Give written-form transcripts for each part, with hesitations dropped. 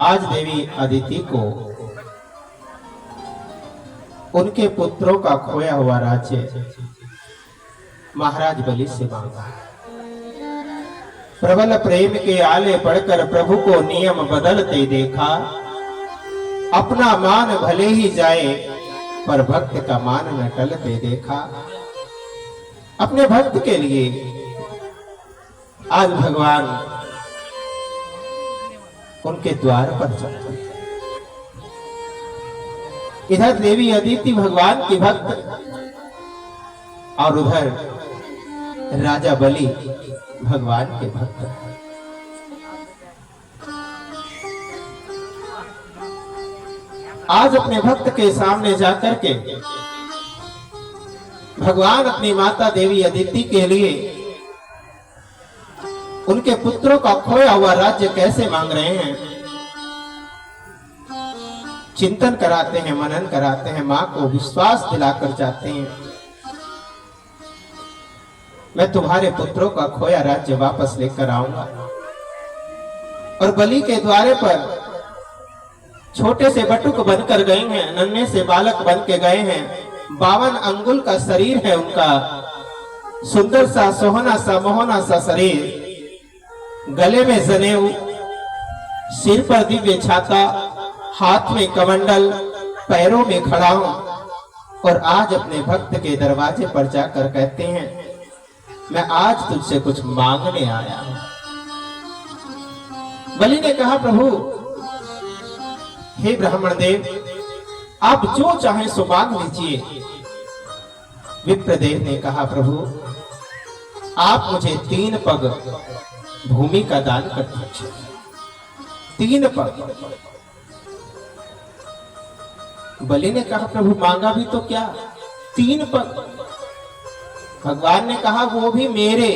आज देवी अदिति को उनके पुत्रों का खोया हुआ राज्य महाराज बलि से मांगा। प्रबल प्रेम के आले पढ़कर प्रभु को नियम बदलते देखा। अपना मान भले ही जाए पर भक्त का मान न टलते देखा। अपने भक्त के लिए आज भगवान उनके द्वार पर चलते। इधर देवी अदिति भगवान की भक्त और उधर राजा बलि भगवान के भक्त। आज अपने भक्त के सामने जाकर के भगवान अपनी माता देवी अदिति के लिए उनके पुत्रों का खोया हुआ राज्य कैसे मांग रहे हैं, चिंतन कराते हैं, मनन कराते हैं, मां को विश्वास दिलाकर जाते हैं, मैं तुम्हारे पुत्रों का खोया राज्य वापस लेकर आऊंगा। और बलि के द्वारे पर छोटे से बटुक बनकर गए हैं, नन्हे से बालक बन के गए हैं। 52 अंगुल का शरीर है उनका, सुंदर सा सोहना सा मोहना सा शरीर, गले में जनेऊ, सिर पर दिव्य छाता, हाथ में कमंडल, पैरों में खड़ाऊ। और आज अपने भक्त के दरवाजे पर जाकर कहते हैं, मैं आज तुझसे कुछ मांगने आया हूं। बलि ने कहा, प्रभु हे ब्राह्मण देव, आप जो चाहें सो मांग लीजिए। विप्रदेव ने कहा, प्रभु आप मुझे 3 पग भूमि का दान कर दीजिए। 3 पग। बलि ने कहा, प्रभु मांगा भी तो क्या, 3 पग। भगवान ने कहा, वो भी मेरे,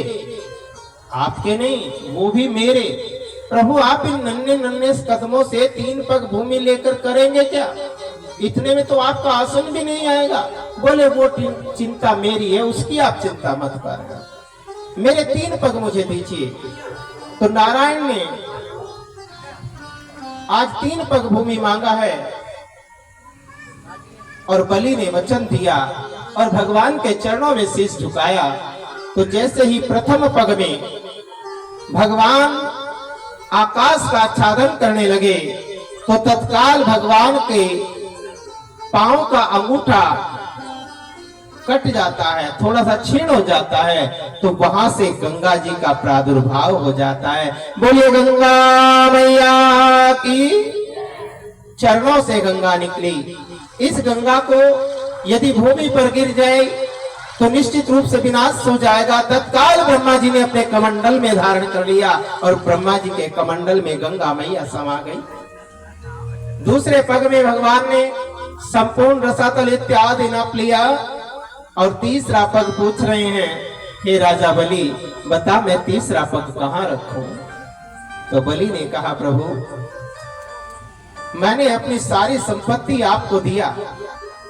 आपके नहीं, वो भी मेरे। प्रभु आप इन नन्हे नन्हे कदमों से 3 पग भूमि लेकर करेंगे क्या? इतने में तो आपका आसन भी नहीं आएगा। बोले वो चिंता मेरी है, उसकी आप चिंता मत करना, मेरे 3 पग मुझे दीजिए। तो नारायण ने आज 3 पग भूमि मांगा है और बलि ने वचन दिया और भगवान के चरणों में शीश झुकाया। तो जैसे ही प्रथम पग में भगवान आकाश का आच्छादन करने लगे तो तत्काल भगवान के पांव का अंगूठा कट जाता है, थोड़ा सा छीण हो जाता है, तो वहां से गंगा जी का प्रादुर्भाव हो जाता है। बोलिए गंगा मैया की। चरणों से गंगा निकली। इस गंगा को यदि भूमि पर गिर जाए तो निश्चित रूप से विनाश हो जाएगा। तत्काल ब्रह्मा जी ने अपने कमंडल में धारण कर लिया और ब्रह्मा जी के कमंडल में गंगा मैया समा गई। दूसरे पग में भगवान ने संपूर्ण रसातल इत्यादि नाप लिया और तीसरा पग पूछ रहे हैं, हे राजा बलि बता मैं तीसरा पग कहां रखूं? तो बलि ने कहा, प्रभु मैंने अपनी सारी संपत्ति आपको दिया,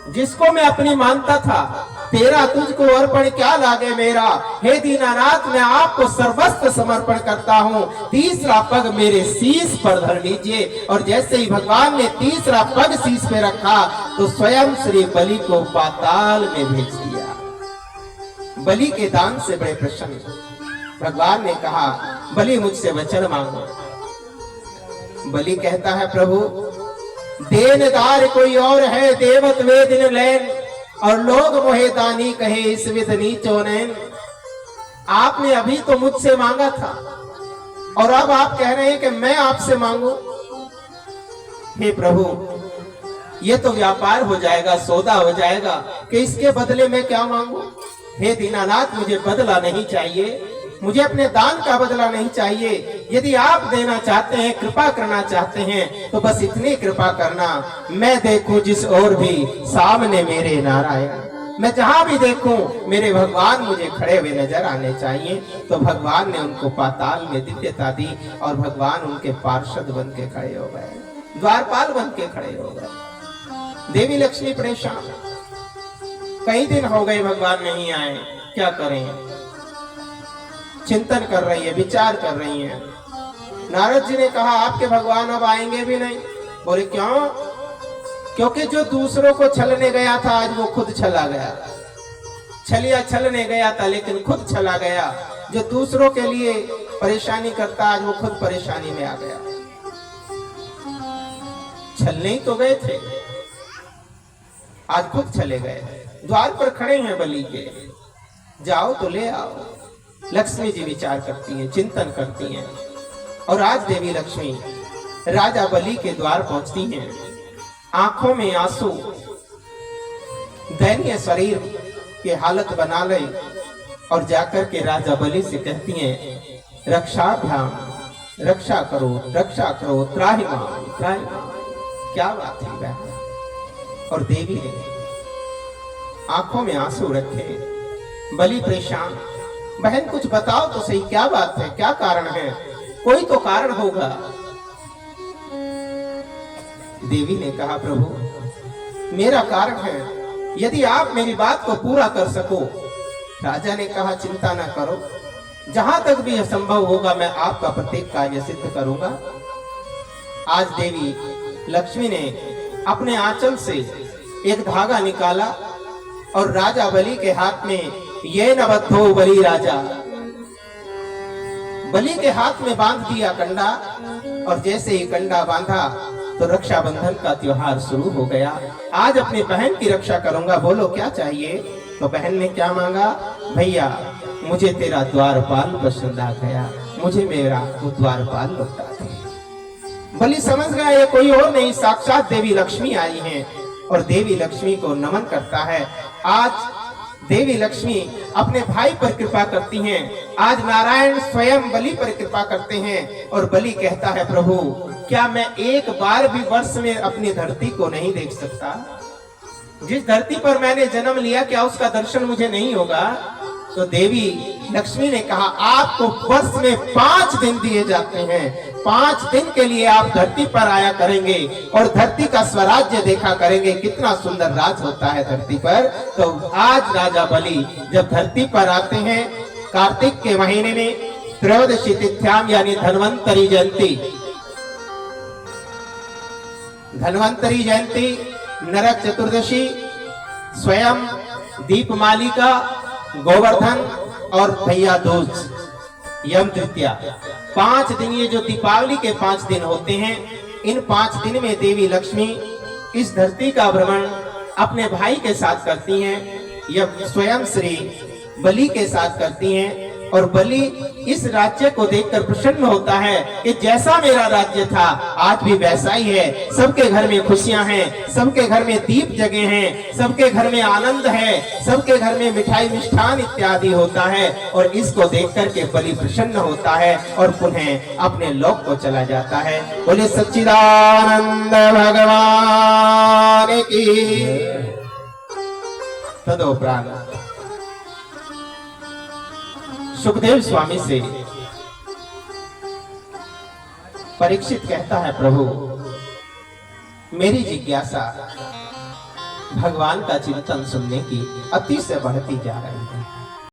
जिसको मैं अपनी मानता था। तेरा तुझको अर्पण क्या लागे मेरा। हे दीनानाथ मैं आपको सर्वस्व समर्पण करता हूँ। तीसरा पग मेरे शीश पर धर लीजिए। और जैसे ही भगवान ने तीसरा पग शीश पे रखा तो स्वयं श्री बलि को पाताल में भेज दिया। बलि के दान से बड़े प्रसन्न भगवान ने कहा, बलि मुझसे वचन मांगो। बलि कहता है, प्रभु देनदार कोई और है, देवत वेदिन लैन और लोग मोहे दानी कहे इस विध नीचो नैन। आपने अभी तो मुझसे मांगा था और अब आप कह रहे हैं कि मैं आपसे मांगू। हे प्रभु ये तो व्यापार हो जाएगा, सौदा हो जाएगा कि इसके बदले में क्या मांगू। हे दीनानाथ मुझे बदला नहीं चाहिए, मुझे अपने दान का बदला नहीं चाहिए। यदि आप देना चाहते हैं, कृपा करना चाहते हैं तो बस इतनी कृपा करना, मैं देखूं जिस ओर भी सामने मेरे नारायण। मैं जहां भी देखूं मेरे भगवान मुझे खड़े हुए नजर आने चाहिए। तो भगवान ने उनको पाताल में दिव्यता दी और भगवान उनके पार्षद बन के खड़े हो गए, द्वारपाल बन के खड़े हो गए। देवी लक्ष्मी परेशान, कई दिन हो गए भगवान नहीं आए, क्या करें। चिंतन कर रही है, विचार कर रही है। नारद जी ने कहा आपके भगवान अब आएंगे भी नहीं। बोले क्यों? क्योंकि जो दूसरों को छलने गया था आज वो खुद छला गया। छलिया छलने गया था लेकिन खुद छला गया। जो दूसरों के लिए परेशानी करता आज वो खुद परेशानी में आ गया। छलने ही तो गए थे, आज खुद चले गए। द्वार पर खड़े हैं बलि के, जाओ तो ले आओ। लक्ष्मी जी विचार करती हैं, चिंतन करती हैं और आज देवी लक्ष्मी राजा बलि के द्वार पहुंचती हैं। आंखों में आंसू, दयनीय शरीर की हालत बना ले और जाकर के राजा बलि से कहती हैं रक्षाभ्याम, रक्षा करो, त्राहि माम, त्राहि माम। क्या बात है बहन? और देवी ने आंखों में आंसू रखे। बलि परेशान, बहन कुछ बताओ तो सही, क्या बात है, क्या कारण है? कोई तो कारण होगा। देवी ने कहा प्रभु मेरा कारण है, यदि आप मेरी बात को पूरा कर सको। राजा ने कहा चिंता ना करो, जहां तक भी यह संभव होगा मैं आपका प्रत्येक कार्य सिद्ध करूंगा। आज देवी लक्ष्मी ने अपने आंचल से एक धागा निकाला और राजा बलि के हाथ में ये न बद्धो बलि राजा, बलि के हाथ में बांध दिया कंडा। और जैसे ही कंडा बांधा तो रक्षाबंधन का त्योहार शुरू हो गया। आज अपनी बहन की रक्षा करूंगा, बोलो क्या चाहिए? तो बहन ने क्या मांगा? भैया मुझे तेरा द्वारपाल पसंद आ गया, मुझे मेरा वो द्वारपाल लौटा दे। बलि समझ गया ये कोई और नहीं, साक्षात देवी लक्ष्मी आई हैं और देवी लक्ष्मी को नमन करता है। आज देवी लक्ष्मी अपने भाई पर कृपा करती हैं। आज नारायण स्वयं बलि पर कृपा करते हैं और बलि कहता है प्रभु क्या मैं एक बार भी वर्ष में अपनी धरती को नहीं देख सकता? जिस धरती पर मैंने जन्म लिया क्या उसका दर्शन मुझे नहीं होगा? तो देवी लक्ष्मी ने कहा आपको वर्ष में 5 दिन दिए जाते हैं, 5 दिन के लिए आप धरती पर आया करेंगे और धरती का स्वराज्य देखा करेंगे। कितना सुंदर राज होता है धरती पर। तो आज राजा बलि जब धरती पर आते हैं कार्तिक के महीने में त्रयोदशी तिथ्याम यानी धन्वंतरी जयंती, धन्वंतरी जयंती, नरक चतुर्दशी, स्वयं दीपमालिका, गोवर्धन और भैया दूज, यम तृतीया, 5 दिन ये जो दीपावली के 5 दिन होते हैं, इन 5 दिन में देवी लक्ष्मी इस धरती का भ्रमण अपने भाई के साथ करती हैं, यह स्वयं श्री बलि के साथ करती हैं। और बलि इस राज्य को देखकर प्रसन्न होता है कि जैसा मेरा राज्य था आज भी वैसा ही है। सबके घर में खुशियां हैं, सबके घर में दीप जगे हैं, सबके घर में आनंद है, सबके घर में मिठाई मिष्ठान इत्यादि होता है। और इसको देख करके बलि प्रसन्न होता है और पुनः अपने लोक को चला जाता है। बोले सच्चिदानंद भगवान की। तदोपरांत सुखदेव स्वामी से परीक्षित कहता है प्रभु मेरी जिज्ञासा भगवान का चिंतन सुनने की अति से बढ़ती जा रही है।